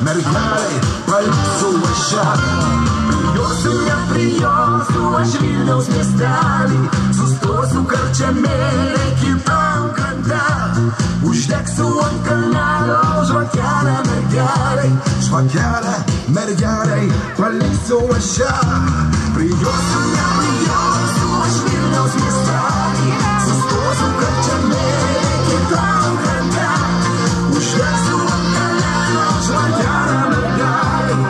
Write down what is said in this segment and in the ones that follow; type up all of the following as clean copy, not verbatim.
mergelei paliksiu aš ją. Prijosiu, neprijosiu aš Vilniaus miestelį, sustosiu karčiamėlė kitam krante, uždegsiu ant kalnelio žvakelę mergelei, paliksiu aš ją. Prijosiu, neprijosiu aš Vilniaus miestelį, sustosiu karčiamėlė kitam krante, uždegsiu ant kalnelio žvakelę mergelei,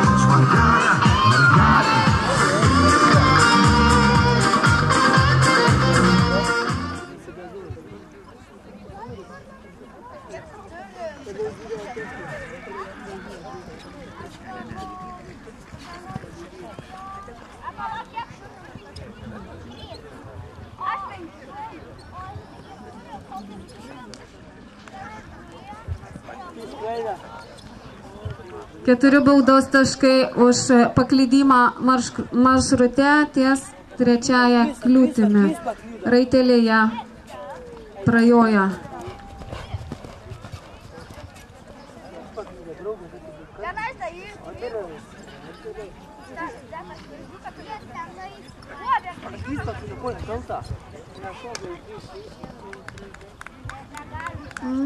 Keturi baudos taškai už paklydimą maršrute ties trečiaja kliūtimi. Raitelė ją prajoja.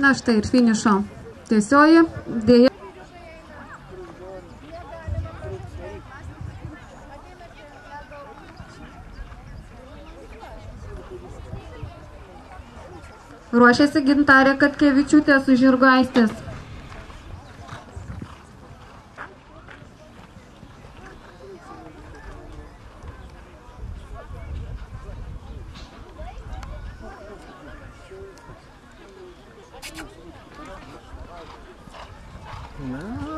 Na štai ir finišo tiesioji. Dėja. Ruošiasi Gintarė Katkevičiūtė su žirgu Aistės.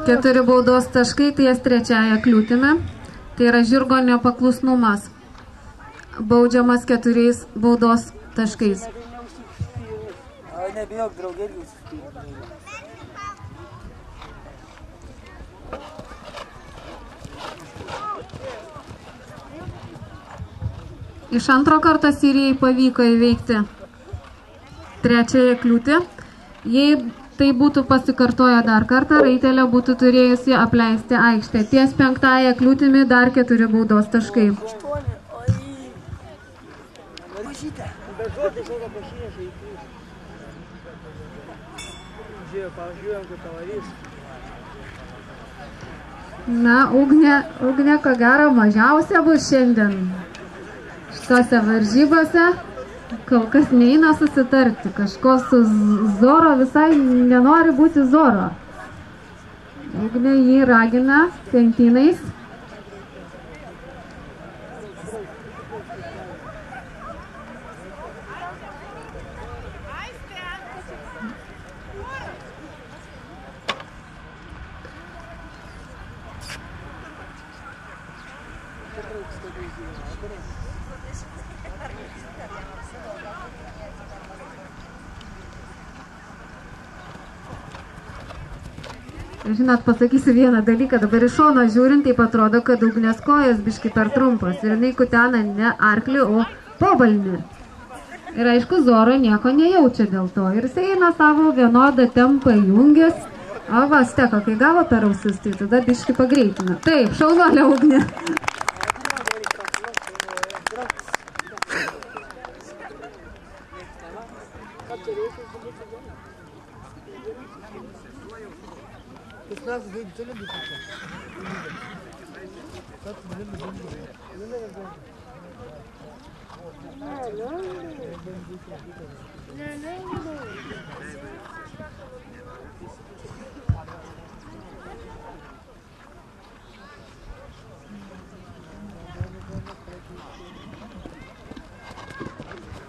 Keturi baudos taškai ties trečiaja kliūtimi. Tai yra žirgo nepaklusnumas. Baudžiamas 4 baudos taškais. Nebijok, draugėlius. Iš antro karto Sirijai pavyko įveikti trečiąją kliūtį. Jei tai būtų pasikartoję dar kartą, raitelė būtų turėjusi apleisti aikštę. Ties 5-ąją kliūtimi dar 4 baudos taškai. Na, Ugnė ko gero mažiausia bus šiandien šitose varžybose. Kol kas neina susitarti. Kažko su Zoro visai nenori būti Zoro. Ugnė jį ragina pentynais. Žinot, pasakysiu vieną dalyką, dabar iš šono žiūrint, taip atrodo, kad Ugnės kojas biški per trumpas ir jinai kutena ne arklį, o pobalnį. Ir aišku, Zoro nieko nejaučia dėl to. Ir jis eina savo vienodą tempą jungęs. O va, steko, kai gavo per ausis, tai tada biški pagreitina. Taip, šaunuolė Ugnė.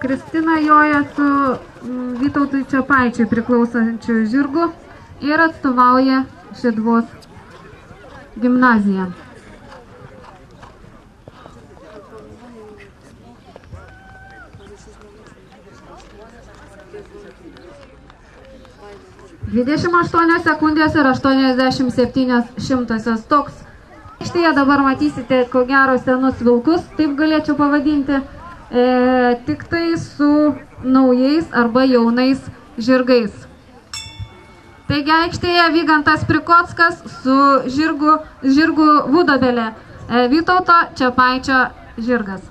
Kristina joja su Vytautui Čepaičiui priklausančiu žirgu ir atstovauja Šeduvos gimnaziją. (28 sekundės ir 87 šimtosios toks. Štai dabar matysite, ko gero, senus vilkus, taip galėčiau pavadinti, tik tai su naujais arba jaunais žirgais. Taigi aikštėje Vygantas Prikockas su žirgu Vudobelė. Vytauto Čepaičio žirgas.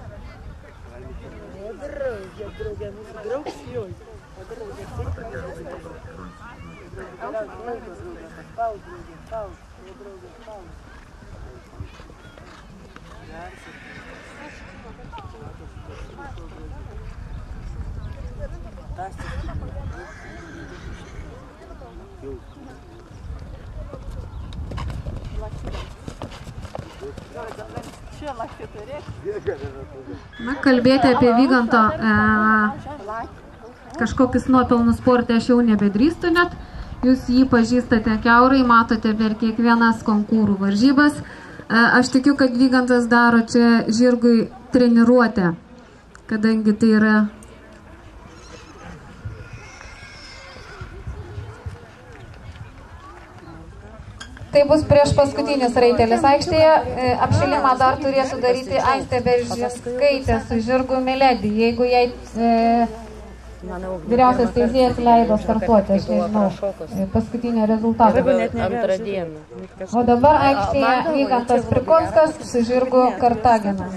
Na, kalbėti apie Vyganto kažkokius nuopelnus sporte aš jau nebedrįstu net. Jūs jį pažįstate kiaurai, matote per kiekvienas konkūrų varžybas. Aš tikiu, kad Vygantas daro čia žirgui treniruotę, kadangi tai yra Tai bus prieš paskutinis raitelis aikštėje. Apšilimą dar turėtų daryti Aistė Beržinskaitė su žirgu Miledi. Jeigu jai vyriausias teisėjas leido startuoti, aš nežinau paskutinio rezultato. O dabar aikštėje Vygantas Prikockas su žirgu Kartagina.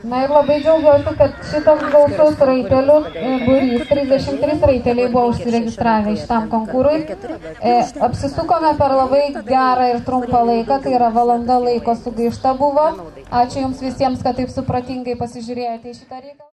Na ir labai džiaugiuosi, kad šitas gausus raitelių būrys, 33 raiteliai buvo užsiregistravę šitam konkūrui. Apsisukome per labai gerą ir trumpą laiką, tai yra valanda laiko sugaišta buvo. Ačiū Jums visiems, kad taip supratingai pasižiūrėjote į šitą reikalą.